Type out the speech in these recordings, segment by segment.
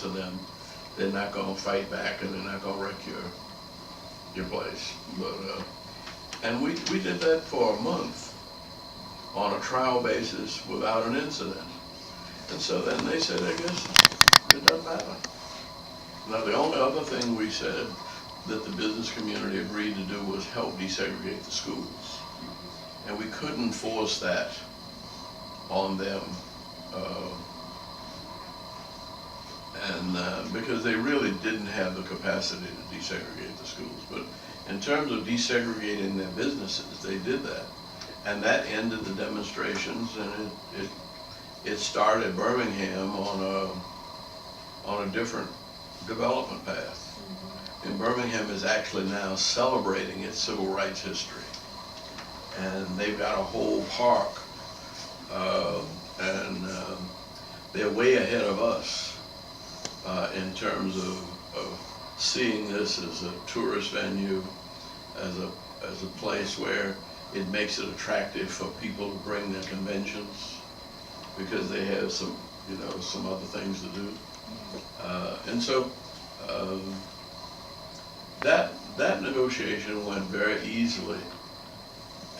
to them, they're not going to fight back and they're not going to wreck your place. But and we did that for a month on a trial basis without an incident. And so then they said, I guess it doesn't matter. Now the only other thing we said that the business community agreed to do was help desegregate the schools. And we couldn't force that on them. Because they really didn't have the capacity to desegregate the schools. But in terms of desegregating their businesses, they did that. And that ended the demonstrations, and it started Birmingham on a different development path. And Birmingham is actually now celebrating its civil rights history. And they've got a whole park, and they're way ahead of us in terms of seeing this as a tourist venue, as a place where it makes it attractive for people to bring their conventions, because they have some other things to do. And so that negotiation went very easily.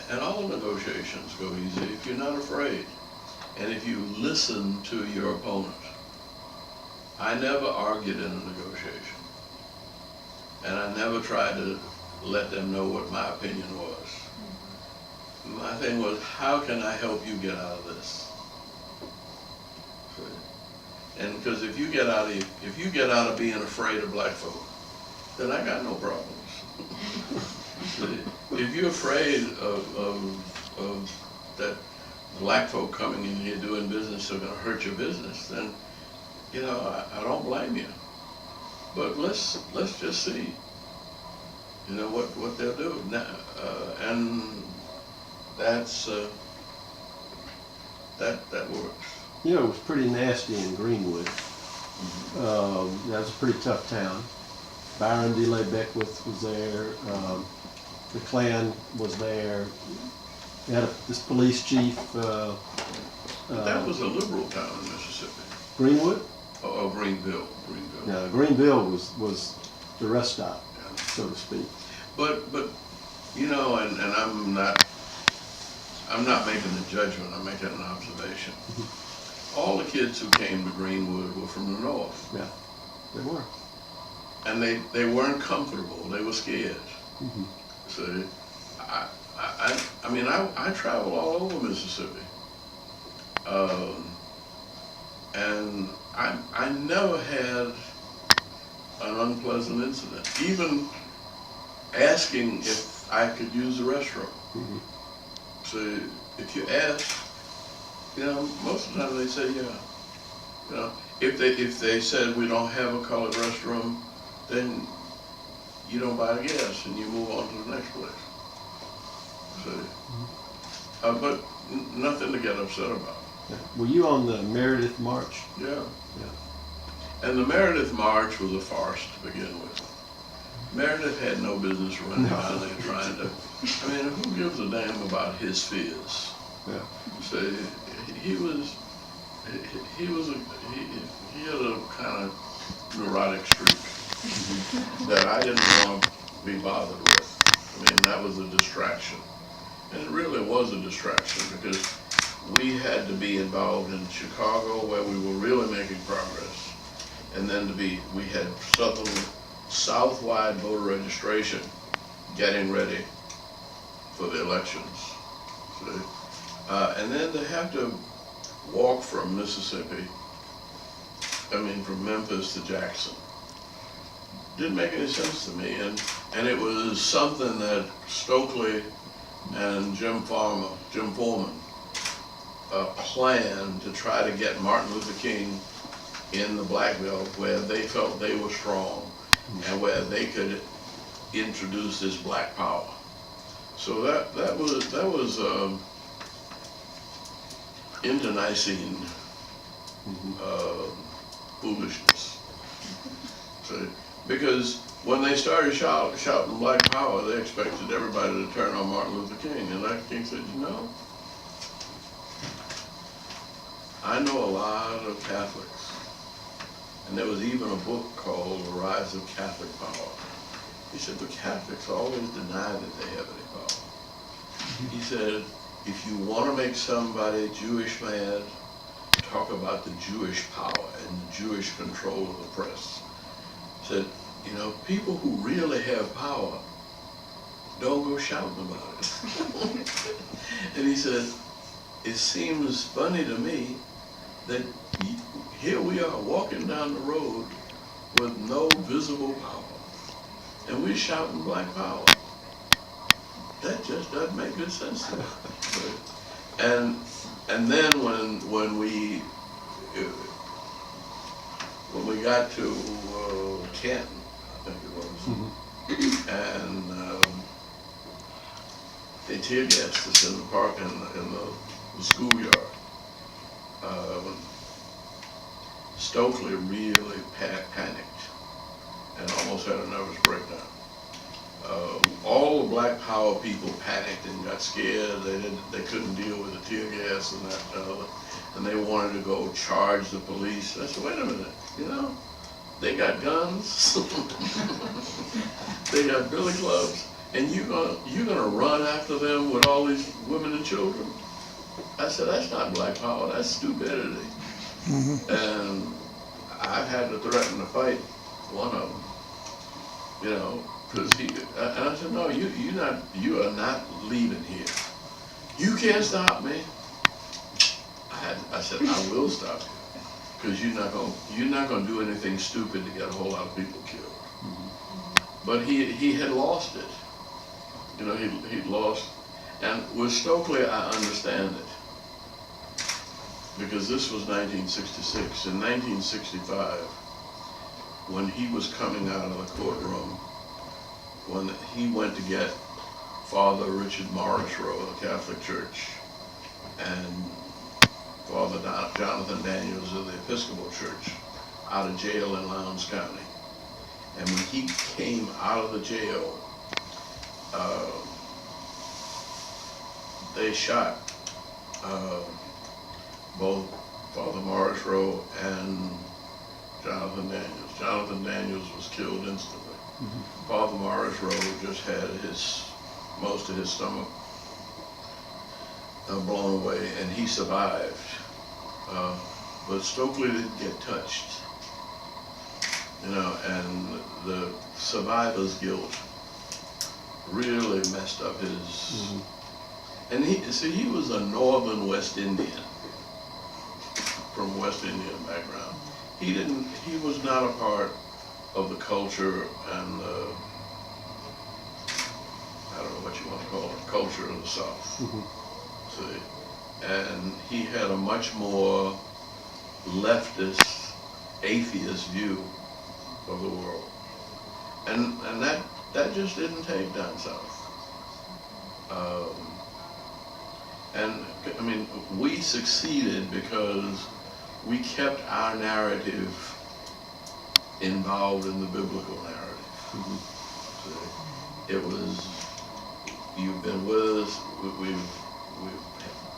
And all negotiations go easy if you're not afraid, and if you listen to your opponent. I never argued in a negotiation, and I never tried to let them know what my opinion was. My thing was, how can I help you get out of this? And because if you get out of being afraid of black folk, then I got no problems. If you're afraid of that black folk coming in here doing business are going to hurt your business, then I don't blame you. But let's just see, what they'll do now, and that's that works. It was pretty nasty in Greenwood. That was a pretty tough town. Byron DeLay Beckwith was there. The Klan was there. They had this police chief. But that was a liberal town in Mississippi. Greenwood? Oh, Greenville. No, Greenville was the rest stop, so to speak. But and I'm not making a judgment. I'm making an observation. All the kids who came to Greenwood were from the north. Yeah, they were. And they weren't comfortable. They were scared. So I travel all over Mississippi, and I never had an unpleasant incident. Even asking if I could use the restroom. So if you ask, most of the time they say yeah. If they said we don't have a colored restroom, then you don't buy the gas and you move on to the next place. So, but nothing to get upset about. Were you on the Meredith March? Yeah. And the Meredith March was a farce to begin with. Meredith had no business running down there trying to. Who gives a damn about his fears? Yeah. So he had a kind of neurotic streak that I didn't want to be bothered with. That was a distraction. And it really was a distraction because we had to be involved in Chicago where we were really making progress. And then we had Southwide voter registration getting ready for the elections. So, and then to have to walk from Mississippi, from Memphis to Jackson, didn't make any sense to me. And it was something that Stokely and Jim Foreman planned to try to get Martin Luther King in the Black Belt where they felt they were strong and where they could introduce this black power. So that was internecine foolishness. So, because when they started shouting black power, they expected everybody to turn on Martin Luther King. And Dr. King said, I know a lot of Catholics, And there was even a book called The Rise of Catholic Power. He said, the Catholics always deny that they have any power. He said, if you want to make somebody Jewish mad, talk about the Jewish power and the Jewish control of the press. He said, you know, people who really have power don't go shouting about it. And he said, it seems funny to me that here we are walking down the road with no visible power, and we're shouting black power. That just doesn't make good sense to me. And then when we got to Canton, I think it was, and they tear gassed us in the park in the schoolyard. Stokely really panicked and almost had a nervous breakdown. All the black power people panicked and got scared. They couldn't deal with the tear gas and that, and they wanted to go charge the police. I said, wait a minute, you know, they got guns, they got billy clubs, and you're gonna run after them with all these women and children? I said, that's not black power, that's stupidity. And I had to threaten to fight one of them, you know, because and I said, no, you are not leaving here. You can't stop me. I said, I will stop you, because you're not gonna do anything stupid to get a whole lot of people killed. But he had lost it. You know, he'd lost. And with Stokely, I understand it, because this was 1966. In 1965, when he was coming out of the courtroom, when he went to get Father Richard Morrisroe of the Catholic Church and Father Jonathan Daniels of the Episcopal Church out of jail in Lowndes County. And when he came out of the jail, they shot both Father Morrisroe and Jonathan Daniels. Jonathan Daniels was killed instantly. Father Morrisroe just had most of his stomach blown away, and he survived. But Stokely didn't get touched, you know, and the survivor's guilt really messed up his. And he was a northern West Indian, from West Indian background. He was not a part of the culture and I don't know what you want to call it, culture of the South. See, and he had a much more leftist, atheist view of the world, and that just didn't take down south. And I mean, we succeeded because we kept our narrative involved in the biblical narrative. So it was, you've been with us, we've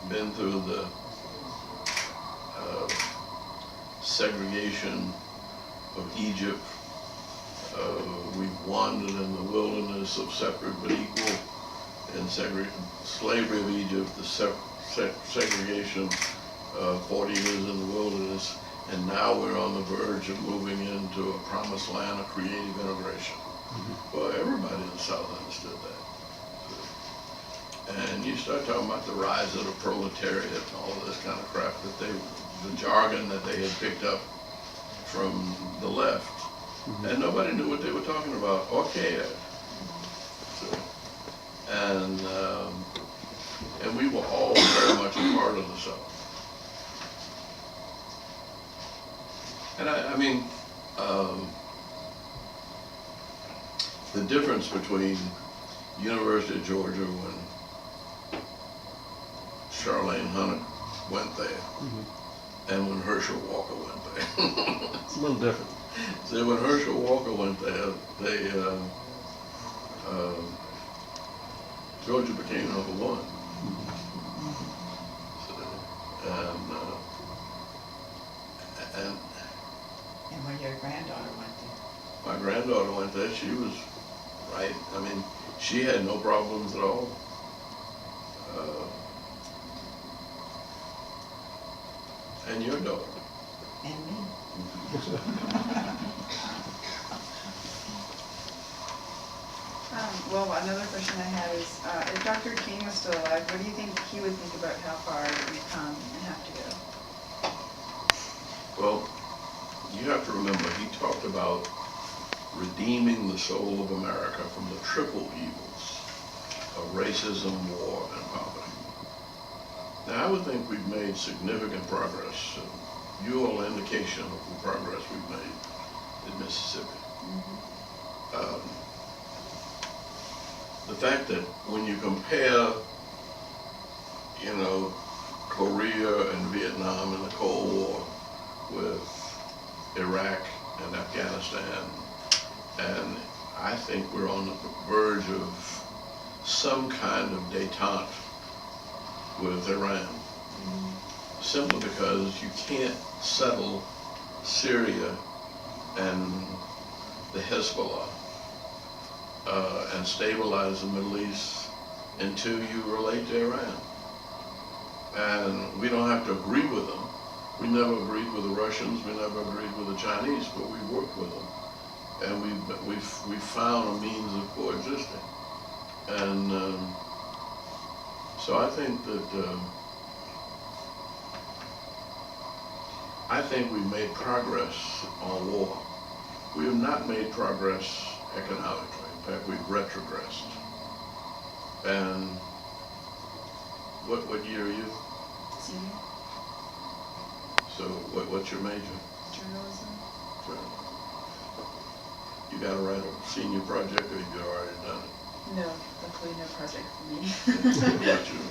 been through the segregation of Egypt. We've wandered in the wilderness of separate but equal, and slavery of Egypt, the segregation of 40 years in the wilderness, and now we're on the verge of moving into a promised land of creative integration. Well, everybody in the South understood that. And you start talking about the rise of the proletariat and all of this kind of crap, the jargon that they had picked up from the left, and nobody knew what they were talking about or cared. So, and we were all very much a part of the South. And I mean, the difference between University of Georgia when Charlene Hunter went there and when Herschel Walker went there. It's a little different. See, when Herschel Walker went there, Georgia became #1. And when you daughter went there, she was right. I mean, she had no problems at all. And your daughter. And me. Well, another question I had is, if Dr. King was still alive, what do you think he would think about how far we've come and have to go? Well, you have to remember, he talked about redeeming the soul of America from the triple evils of racism, war, and poverty. Now, I would think we've made significant progress. You are an indication of the progress we've made in Mississippi. The fact that when you compare, you know, Korea and Vietnam and the Cold War with Iraq and Afghanistan, and I think we're on the verge of some kind of détente with Iran, simply because you can't settle Syria and the Hezbollah and stabilize the Middle East until you relate to Iran. And we don't have to agree with them. We never agreed with the Russians, we never agreed with the Chinese, but we worked with them. And we've found a means of coexisting. And so I think that we've made progress on war. We have not made progress economically. In fact, we've retrogressed. And what year are you? Senior? So what's your major? Journalism? Sure. You got to write a senior project, or you've already done it? No, luckily no project for me. What about you?